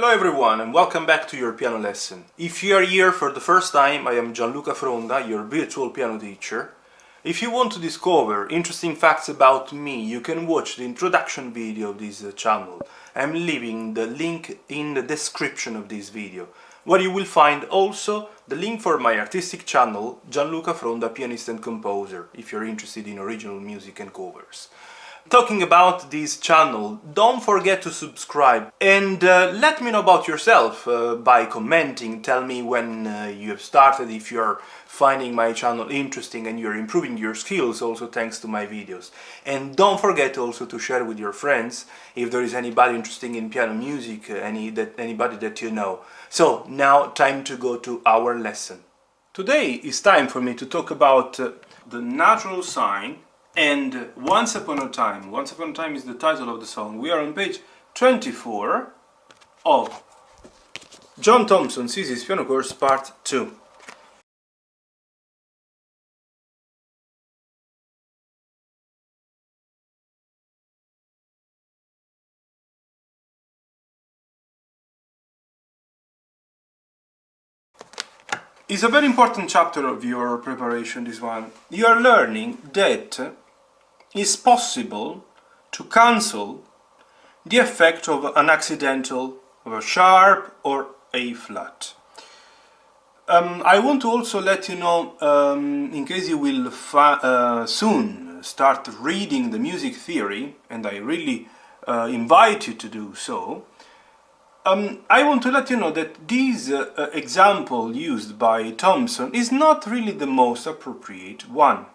Hello everyone and welcome back to your piano lesson. If you are here for the first time, I am Gianluca Fronda, your virtual piano teacher. If you want to discover interesting facts about me, you can watch the introduction video of this channel. I'm leaving the link in the description of this video, where you will find also the link for my artistic channel, Gianluca Fronda, pianist and composer, if you're interested in original music and covers. Talking about this channel, don't forget to subscribe and let me know about yourself by commenting. Tell me when you have started, if you're finding my channel interesting and you're improving your skills also thanks to my videos. And don't forget also to share with your friends if there is anybody interested in piano music, anybody that you know. So now time to go to our lesson. Today is time for me to talk about the natural sign and Once Upon a Time. Once Upon a Time is the title of the song. We are on page 24 of John Thompson's Easy Piano Course Part 2. It's a very important chapter of your preparation, this one. You are learning that it's possible to cancel the effect of an accidental, of a sharp or A flat. I want to also let you know, in case you will soon start reading the music theory, and I really invite you to do so, I want to let you know that this example used by Thompson is not really the most appropriate one.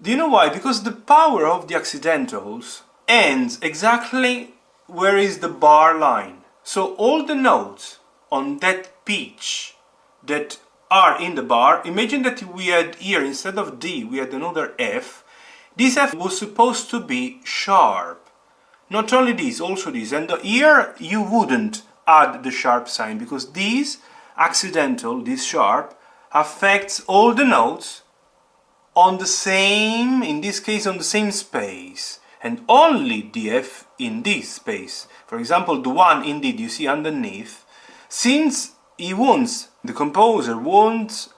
Do you know why? Because the power of the accidentals ends exactly where is the bar line. So all the notes on that pitch that are in the bar, imagine that we had here, instead of D, we had another F. This F was supposed to be sharp. Not only this, also this. And here you wouldn't add the sharp sign, because this accidental, this sharp, affects all the notes on the same, in this case on the same space, and only the F in this space. For example, the one indeed you see underneath, since the composer wants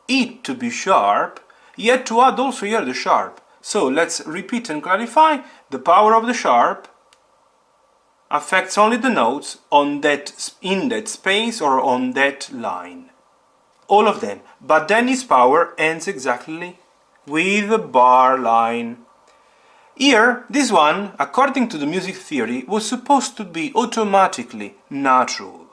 it to be sharp, he had to add also here the sharp. So let's repeat and clarify. The power of the sharp affects only the notes on in that space or on that line. All of them. But then its power ends exactly with the bar line. Here, this one, according to the music theory, was supposed to be automatically natural.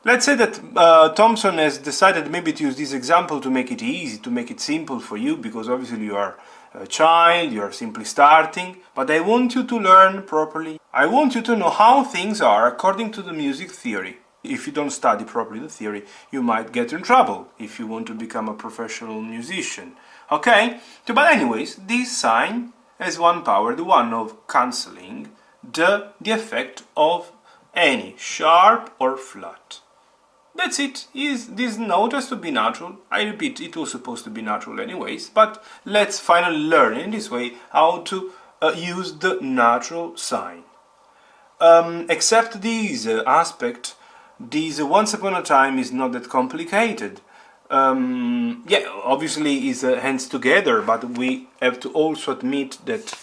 Let's say that Thompson has decided maybe to use this example to make it easy, to make it simple for you, because obviously you are a child, you are simply starting, but I want you to learn properly. I want you to know how things are according to the music theory. If you don't study properly the theory, you might get in trouble if you want to become a professional musician. Okay? But anyways, this sign has one power, the one of cancelling the effect of any sharp or flat. That's it. This note has to be natural. I repeat, it was supposed to be natural anyways, but let's finally learn in this way how to use the natural sign. Except this aspect, this Once Upon a Time is not that complicated. Yeah, obviously is hands together, but we have to also admit that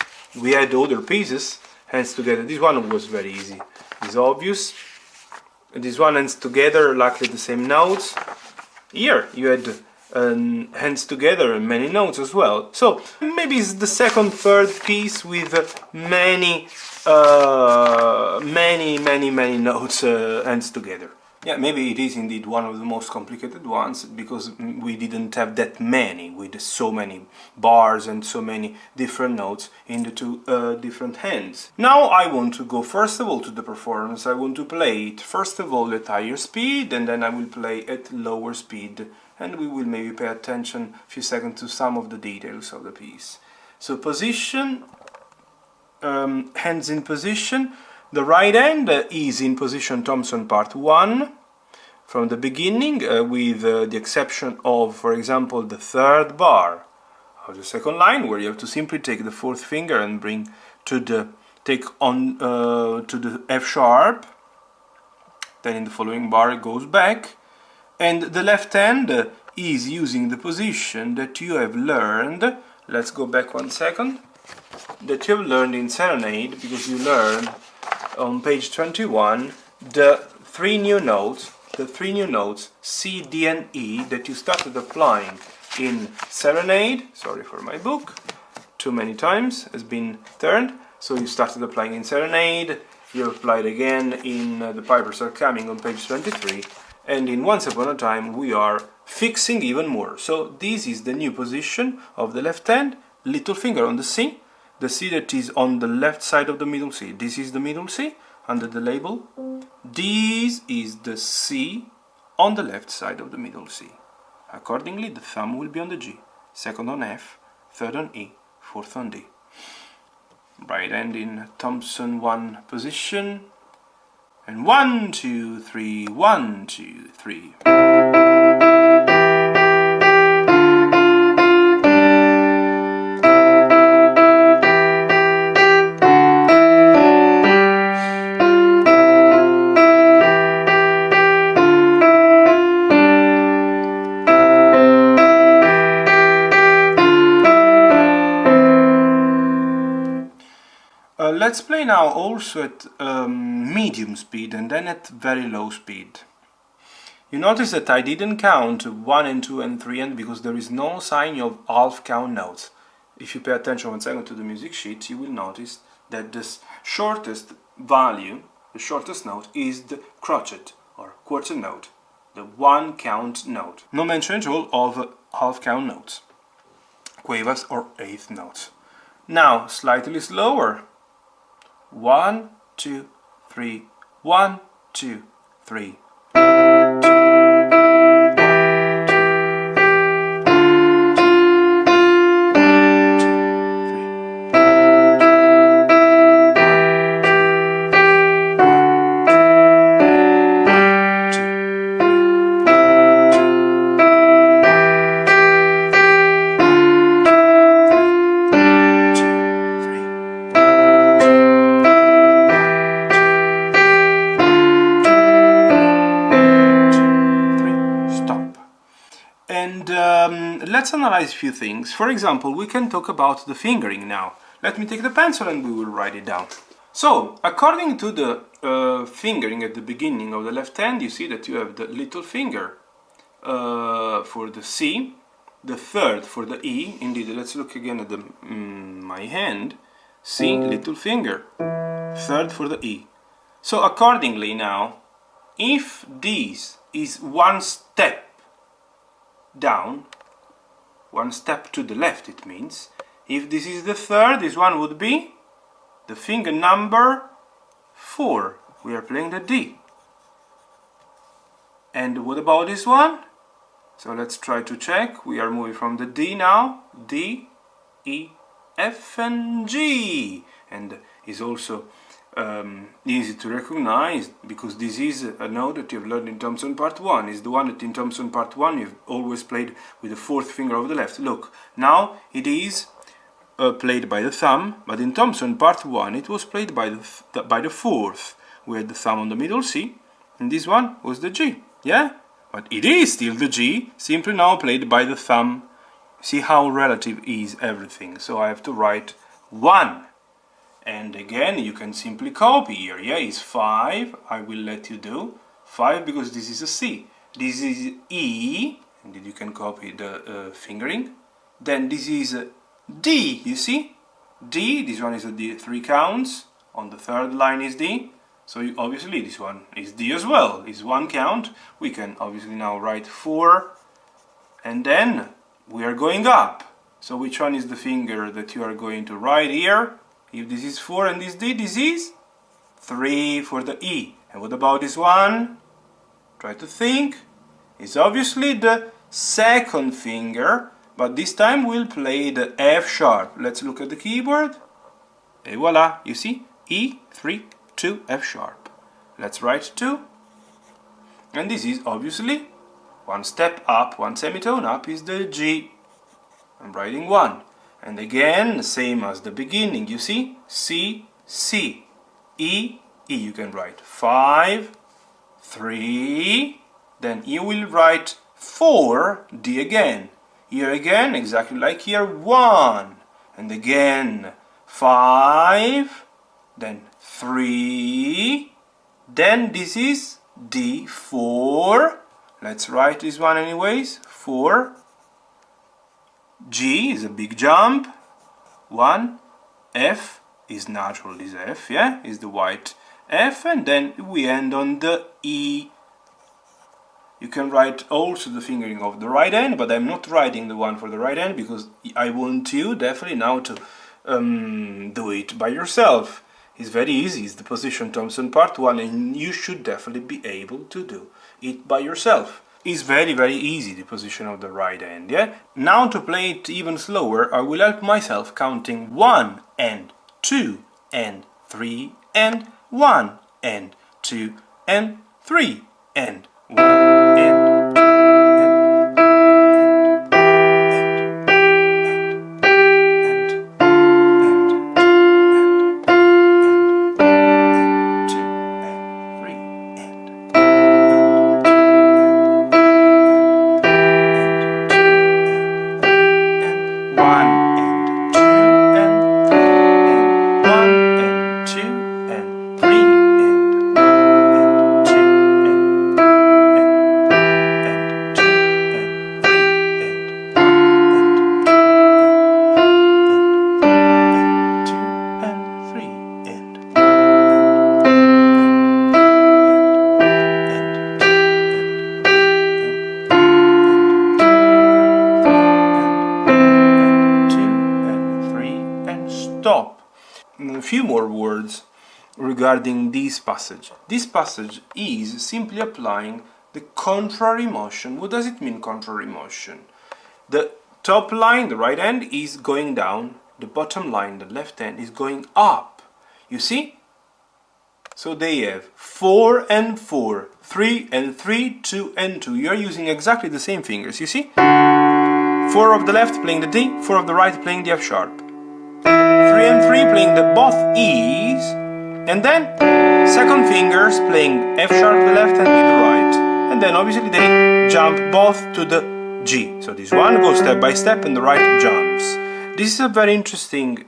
we had other pieces hands together. This one was very easy. It's obvious. This one hands together, luckily the same notes. Here you had hands together and many notes as well. So maybe it's the second, third piece with many notes hands together. Yeah, maybe it is indeed one of the most complicated ones, because we didn't have that many, with so many bars and so many different notes in the two different hands. Now I want to go first of all to the performance. I want to play it first of all at higher speed, and then I will play at lower speed, and we will maybe pay attention a few seconds to some of the details of the piece. So position, hands in position. The right hand is in position Thompson part 1 from the beginning, with the exception of, for example, the third bar of the second line, where you have to simply take the fourth finger and bring to the F sharp, then in the following bar it goes back, and the left hand is using the position that you have learned. Let's go back 1 second. That you have learned in Serenade, because you learned on page 21 the three new notes C, D and E that you started applying in Serenade. Sorry for my book, too many times has been turned. So you started applying in Serenade, you applied again in The Pipers Are Coming on page 23, and in Once Upon a Time we are fixing even more. So this is the new position of the left hand, little finger on the C that is on the left side of the middle C. This is the middle C under the label. This is the C on the left side of the middle C. Accordingly, the thumb will be on the G, second on F, third on E, fourth on D. Right hand in Thompson 1 position, and 1, 2, 3, 1, 2, 3. Let's play now also at medium speed and then at very low speed. You notice that I didn't count 1 and 2 and 3 and because there is no sign of half count notes. If you pay attention 1 second to the music sheet, you will notice that the shortest value, the shortest note, is the crotchet or quarter note, the 1 count note. No mention at all of half count notes, quavers or eighth notes. Now slightly slower. 1, 2, 3, 1, 2, 3. Let's analyze a few things. For example, we can talk about the fingering now. Let me take the pencil and we will write it down. So, according to the fingering at the beginning of the left hand, you see that you have the little finger for the C, the third for the E. Indeed, let's look again at my hand. C, little finger, third for the E. So, accordingly now, if this is one step down, one step to the left, it means, if this is the third, this one would be the finger number 4. We are playing the D. And what about this one? So let's try to check. We are moving from the D now. D, E, F and G. And is also easy to recognize because this is a note that you've learned in Thompson Part 1. It's the one that in Thompson Part 1 you've always played with the fourth finger of the left. Look, now it is played by the thumb, but in Thompson Part 1 it was played by the fourth. We had the thumb on the middle C, and this one was the G, yeah? But it is still the G, simply now played by the thumb. See how relative is everything. So I have to write 1. And again, you can simply copy here. Yeah, it's 5. I will let you do 5 because this is a C. This is E, and you can copy the fingering. Then this is D. You see, D. This one is a D. 3 counts. On the third line is D. So obviously this one is D as well. It's 1 count. We can obviously now write 4, and then we are going up. So which one is the finger that you are going to write here? If this is 4 and this D, this is 3 for the E. And what about this one? Try to think. It's obviously the second finger, but this time we'll play the F sharp. Let's look at the keyboard. Et voila, you see? E, 3, 2, F sharp. Let's write 2. And this is obviously one step up, one semitone up is the G. I'm writing 1. And again, same as the beginning, you see? C, C, E, E. You can write 5, 3, then you will write 4, D again. Here again, exactly like here, 1, and again 5, then 3, then this is D4. Let's write this one anyways, 4. G is a big jump, 1, F is natural, is F, yeah, is the white F, and then we end on the E. You can write also the fingering of the right hand, but I'm not writing the one for the right hand because I want you definitely now to do it by yourself. It's very easy, it's the position Thompson part 1, and you should definitely be able to do it by yourself. It's very easy, the position of the right hand, yeah? Now to play it even slower, I will help myself counting 1 and 2 and 3 and 1 and 2 and 3 and 1 and stop. A few more words regarding this passage. This passage is simply applying the contrary motion. What does it mean, contrary motion? The top line, the right hand, is going down. The bottom line, the left hand, is going up. You see? So they have 4 and 4, 3 and 3, 2 and 2. You are using exactly the same fingers, you see? 4 of the left playing the D, 4 of the right playing the F sharp. 3 and 3 playing the both E's, and then second fingers playing F sharp the left and E the right. And then obviously they jump both to the G. So this one goes step by step and the right jumps. This is a very interesting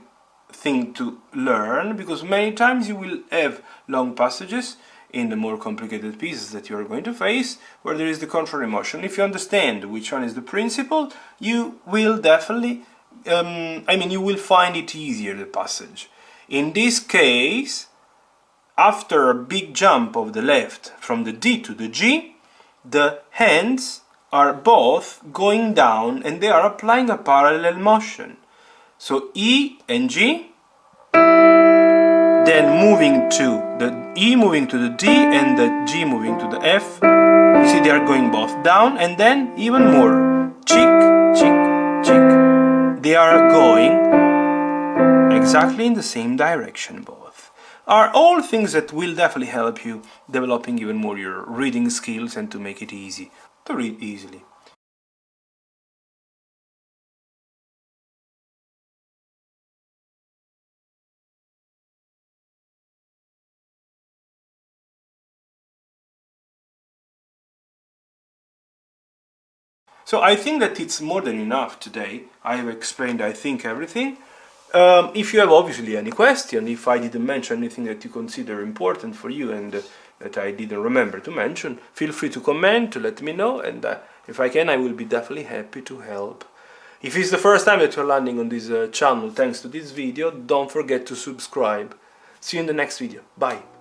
thing to learn, because many times you will have long passages in the more complicated pieces that you are going to face where there is the contrary motion. If you understand which one is the principle, you will definitely you will find it easier, the passage. In this case, after a big jump of the left from the D to the G, the hands are both going down and they are applying a parallel motion. So E and G, then moving to the E moving to the D and the G moving to the F. You see they are going both down, and then even more. Chick, chick, chick. They are going exactly in the same direction both. Are all things that will definitely help you developing even more your reading skills and to make it easy to read easily. So I think that it's more than enough today. I have explained, I think, everything. If you have obviously any question, if I didn't mention anything that you consider important for you and that I didn't remember to mention, feel free to comment, to let me know, and if I can, I will be definitely happy to help. If it's the first time that you're landing on this channel thanks to this video, don't forget to subscribe. See you in the next video. Bye!